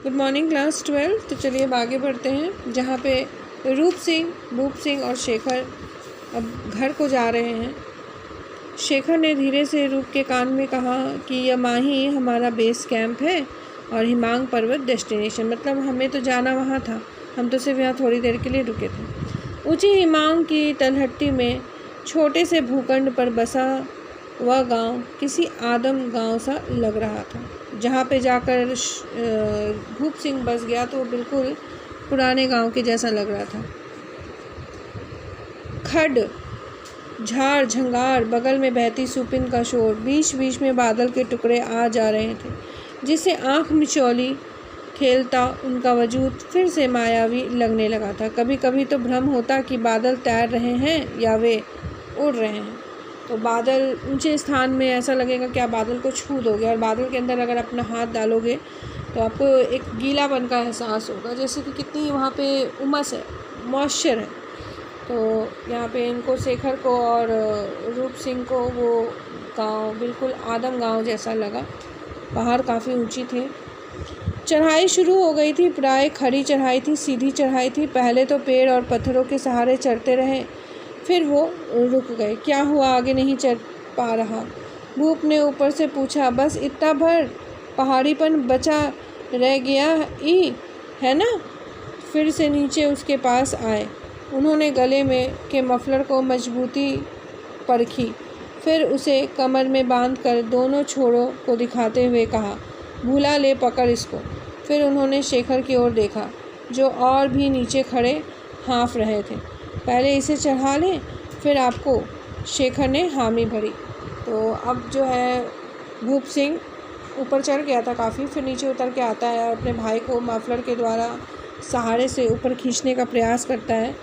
Good morning class 12। तो चलिए अब आगे बढ़ते हैं, जहाँ पे रूप सिंह, भूप सिंह और शेखर अब घर को जा रहे हैं। शेखर ने धीरे से रूप के कान में कहा कि यह माही हमारा बेस कैंप है और हिमांग पर्वत डेस्टिनेशन, मतलब हमें तो जाना वहाँ था, हम तो सिर्फ यहाँ थोड़ी देर के लिए रुके थे। ऊंची हिमांग की तलहट्टी में छोटे से भूखंड पर बसा वह गांव किसी आदम गांव सा लग रहा था। जहाँ पे जाकर भूप सिंह बस गया तो वो बिल्कुल पुराने गांव के जैसा लग रहा था। खड, झाड़ झंगार, बगल में बहती सुपिन का शोर, बीच बीच में बादल के टुकड़े आ जा रहे थे, जिससे आँख मिचौली खेलता उनका वजूद फिर से मायावी लगने लगा था। कभी कभी तो भ्रम होता कि बादल तैर रहे हैं या वे उड़ रहे हैं। तो बादल ऊंचे स्थान में ऐसा लगेगा कि आप बादल को छू दोगे, और बादल के अंदर अगर अपना हाथ डालोगे तो आपको एक गीलापन का एहसास होगा, जैसे कि कितनी वहाँ पे उमस है, मॉइस्चर है। तो यहाँ पे इनको, शेखर को और रूप सिंह को, वो गांव बिल्कुल आदम गांव जैसा लगा। पहाड़ काफ़ी ऊंची थे, चढ़ाई शुरू हो गई थी। प्राय खड़ी चढ़ाई थी, सीधी चढ़ाई थी। पहले तो पेड़ और पत्थरों के सहारे चढ़ते रहे, फिर वो रुक गए। क्या हुआ, आगे नहीं चढ़ पा रहा? भूप ने ऊपर से पूछा। बस इतना भर पहाड़ीपन बचा रह गया ही है ना? फिर से नीचे उसके पास आए। उन्होंने गले में के मफलर को मजबूती परखी, फिर उसे कमर में बांधकर दोनों छोरों को दिखाते हुए कहा, भूला ले, पकड़ इसको। फिर उन्होंने शेखर की ओर देखा, जो और भी नीचे खड़े हाँफ रहे थे। पहले इसे चढ़ा लें, फिर आपको। शेखर ने हामी भरी। तो अब जो है भूप सिंह ऊपर चढ़ गया था काफ़ी, फिर नीचे उतर के आता है और अपने भाई को मफलर के द्वारा सहारे से ऊपर खींचने का प्रयास करता है,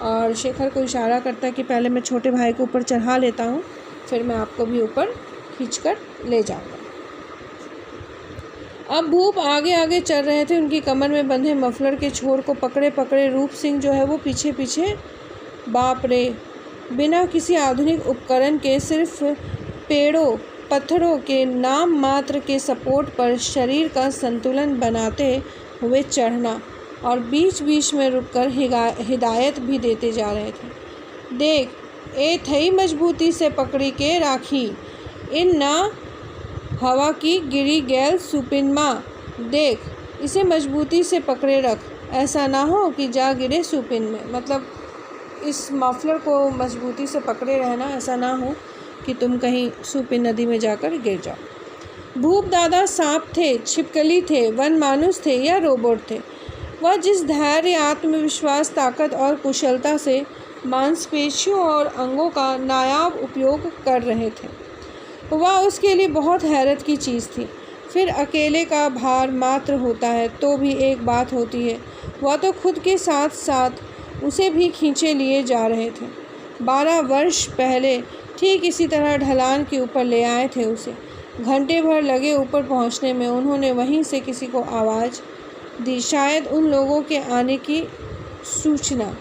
और शेखर को इशारा करता है कि पहले मैं छोटे भाई को ऊपर चढ़ा लेता हूँ, फिर मैं आपको भी ऊपर खींचकर ले जाऊँगा। अब भूप आगे आगे चल रहे थे, उनकी कमर में बंधे मफलर के छोर को पकड़े पकड़े रूप सिंह जो है वो पीछे पीछे। बाप रे, बिना किसी आधुनिक उपकरण के, सिर्फ पेड़ों पत्थरों के नाम मात्र के सपोर्ट पर शरीर का संतुलन बनाते हुए चढ़ना, और बीच बीच में रुककर हिदायत भी देते जा रहे थे। देख, ए थई मजबूती से पकड़ी के राखी, इन ना हवा की गिरी गैल सुपिनमा। देख, इसे मजबूती से पकड़े रख, ऐसा ना हो कि जा गिरे सुपिन में। मतलब इस मफलर को मजबूती से पकड़े रहना, ऐसा ना हो कि तुम कहीं सुपिन नदी में जाकर गिर जाओ। भूप दादा सांप थे, छिपकली थे, वन मानुस थे या रोबोट थे? वह जिस धैर्य, आत्मविश्वास, ताकत और कुशलता से मांसपेशियों और अंगों का नायाब उपयोग कर रहे थे, वह उसके लिए बहुत हैरत की चीज़ थी। फिर अकेले का भार मात्र होता है तो भी एक बात होती है, वह तो खुद के साथ साथ उसे भी खींचे लिए जा रहे थे। 12 वर्ष पहले ठीक इसी तरह ढलान के ऊपर ले आए थे उसे। घंटे भर लगे ऊपर पहुंचने में। उन्होंने वहीं से किसी को आवाज़ दी, शायद उन लोगों के आने की सूचना।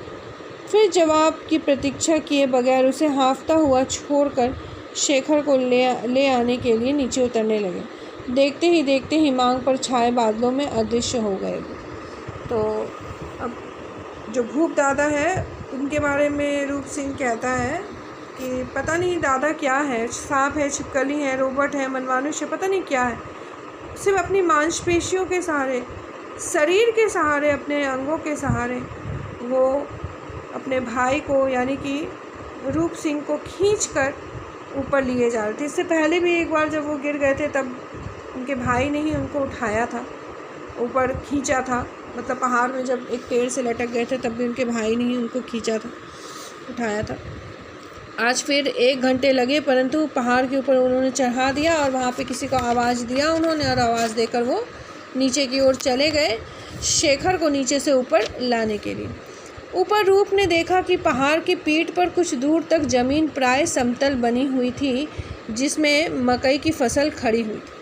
फिर जवाब की प्रतीक्षा किए बगैर उसे हाँफता हुआ छोड़कर शेखर को ले आने के लिए नीचे उतरने लगे। देखते ही देखते हिमांग पर छाए बादलों में अदृश्य हो गए। तो अब जो भूप दादा है, उनके बारे में रूप सिंह कहता है कि पता नहीं दादा क्या है, सांप है, छिपकली है, रोबोट है, मनमानुष है, पता नहीं क्या है। सिर्फ अपनी मांसपेशियों के सहारे, शरीर के सहारे, अपने अंगों के सहारे वो अपने भाई को, यानी कि रूप सिंह को खींचकर ऊपर लिए जा रहे थे। इससे पहले भी एक बार जब वो गिर गए थे, तब उनके भाई ने ही उनको उठाया था, ऊपर खींचा था। मतलब पहाड़ में जब एक पेड़ से लटक गए थे, तब भी उनके भाई ने ही उनको खींचा था, उठाया था। आज फिर 1 घंटे लगे, परंतु पहाड़ के ऊपर उन्होंने चढ़ा दिया, और वहाँ पे किसी को आवाज़ दिया उन्होंने, और आवाज़ देकर वो नीचे की ओर चले गए, शेखर को नीचे से ऊपर लाने के लिए। ऊपर रूप ने देखा कि पहाड़ की पीठ पर कुछ दूर तक ज़मीन प्राय समतल बनी हुई थी, जिसमें मकई की फसल खड़ी हुई थी।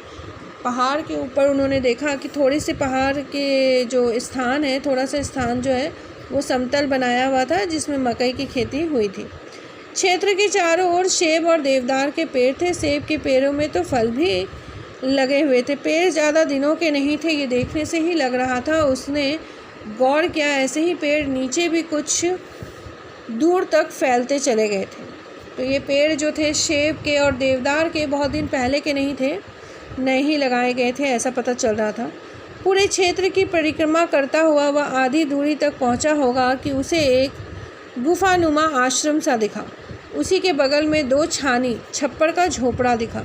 पहाड़ के ऊपर उन्होंने देखा कि थोड़ी सी पहाड़ के जो स्थान है, थोड़ा सा स्थान जो है वो समतल बनाया हुआ था, जिसमें मकई की खेती हुई थी। क्षेत्र के चारों ओर सेब और देवदार के पेड़ थे। सेब के पेड़ों में तो फल भी लगे हुए थे। पेड़ ज़्यादा दिनों के नहीं थे, ये देखने से ही लग रहा था। उसने गौर किया, ऐसे ही पेड़ नीचे भी कुछ दूर तक फैलते चले गए थे। तो ये पेड़ जो थे सेब के और देवदार के बहुत दिन पहले के नहीं थे, नए ही लगाए गए थे, ऐसा पता चल रहा था। पूरे क्षेत्र की परिक्रमा करता हुआ वह आधी दूरी तक पहुंचा होगा कि उसे एक गुफानुमा आश्रम सा दिखा। उसी के बगल में 2 छानी छप्पर का झोपड़ा दिखा।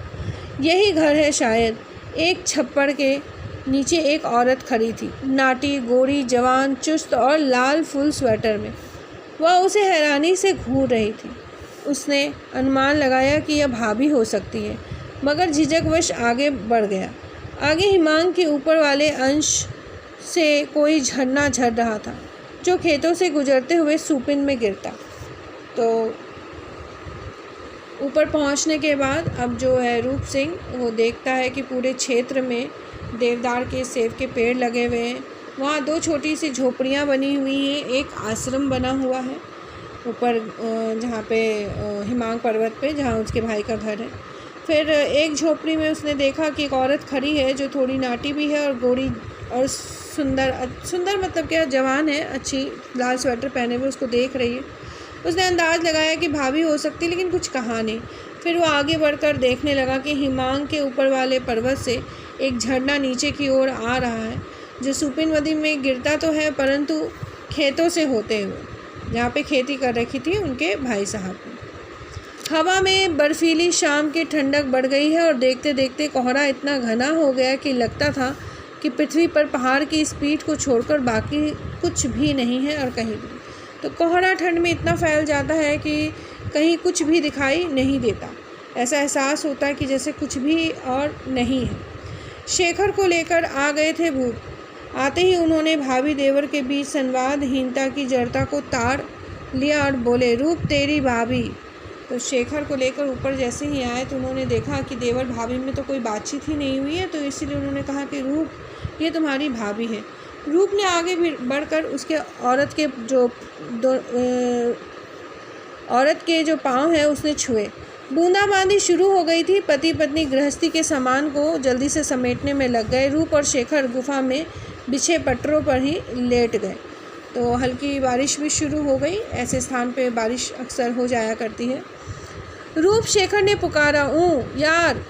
यही घर है शायद। एक छप्पर के नीचे एक औरत खड़ी थी, नाटी, गोरी, जवान, चुस्त और लाल फुल स्वेटर में। वह उसे हैरानी से घूर रही थी। उसने अनुमान लगाया कि यह भाभी हो सकती है, मगर झिझकवश आगे बढ़ गया। आगे हिमांग के ऊपर वाले अंश से कोई झरना झर रहा था, जो खेतों से गुजरते हुए सूपिन में गिरता। तो ऊपर पहुंचने के बाद अब जो है रूप सिंह वो देखता है कि पूरे क्षेत्र में देवदार के, सेब के पेड़ लगे हुए हैं। वहाँ 2 छोटी सी झोपड़ियाँ बनी हुई हैं, एक आश्रम बना हुआ है ऊपर जहाँ पे हिमांग पर्वत पे, जहाँ उसके भाई का घर है। फिर एक झोपड़ी में उसने देखा कि एक औरत खड़ी है जो थोड़ी नाटी भी है और गोरी और सुंदर मतलब क्या, जवान है, अच्छी, लाल स्वेटर पहने हुए उसको देख रही है। उसने अंदाज़ लगाया कि भाभी हो सकती, लेकिन कुछ कहा नहीं। फिर वो आगे बढ़कर देखने लगा कि हिमांग के ऊपर वाले पर्वत से एक झरना नीचे की ओर आ रहा है, जो सूपिन नदी में गिरता तो है, परंतु खेतों से होते हुए, जहाँ पे खेती कर रखी थी उनके भाई साहब ने। हवा में बर्फीली शाम की ठंडक बढ़ गई है और देखते देखते कोहरा इतना घना हो गया कि लगता था कि पृथ्वी पर पहाड़ की इस पीठ को छोड़कर बाकी कुछ भी नहीं है और कहीं भी। तो कोहरा ठंड में इतना फैल जाता है कि कहीं कुछ भी दिखाई नहीं देता। ऐसा एहसास होता है कि जैसे कुछ भी और नहीं है। शेखर को लेकर आ गए थे भूत। आते ही उन्होंने भाभी देवर के बीच संवादहीनता की जड़ता को ताड़ लिया और बोले, रूप तेरी भाभी। तो शेखर को लेकर ऊपर जैसे ही आए तो उन्होंने देखा कि देवर भाभी में तो कोई बातचीत ही नहीं हुई है, तो इसीलिए उन्होंने कहा कि रूप ये तुम्हारी भाभी है। रूप ने आगे भी बढ़कर उसके औरत के जो पाँव हैं उसने छुए। बूंदाबांदी शुरू हो गई थी। पति पत्नी गृहस्थी के सामान को जल्दी से समेटने में लग गए। रूप और शेखर गुफा में बिछे पटरों पर ही लेट गए। तो हल्की बारिश भी शुरू हो गई। ऐसे स्थान पे बारिश अक्सर हो जाया करती है। रूप शेखर ने पुकारा, यार,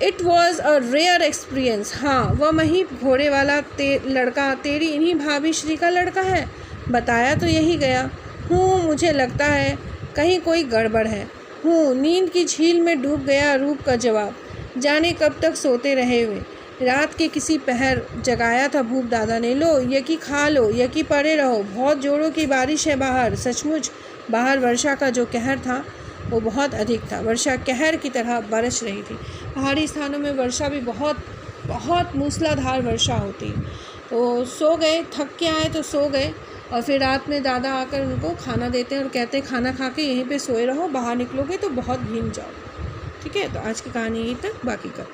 it was a rare experience. हाँ, वह महीप घोड़े वाला लड़का तेरी इन्हीं भाभी श्री का लड़का है। बताया तो यही गया। मुझे लगता है कहीं कोई गड़बड़ है। नींद की झील में डूब गया रूप का जवाब। जाने कब तक सोते रहे हुए। रात के किसी पहर जगाया था भूप दादा ने। लो, यकी खा लो, यकी पड़े रहो। बहुत जोरों की बारिश है बाहर। सचमुच बाहर वर्षा का जो कहर था वो बहुत अधिक था। वर्षा कहर की तरह बरस रही थी। पहाड़ी स्थानों में वर्षा भी बहुत मूसलाधार वर्षा होती है। तो सो गए, थक के आए तो सो गए। और फिर रात में दादा आकर उनको खाना देते हैं और कहते हैं खाना खा के यहीं पे सोए रहो, बाहर निकलोगे तो बहुत भीग जाओ। ठीक है, तो आज की कहानी यहीं तक, बाकी कल।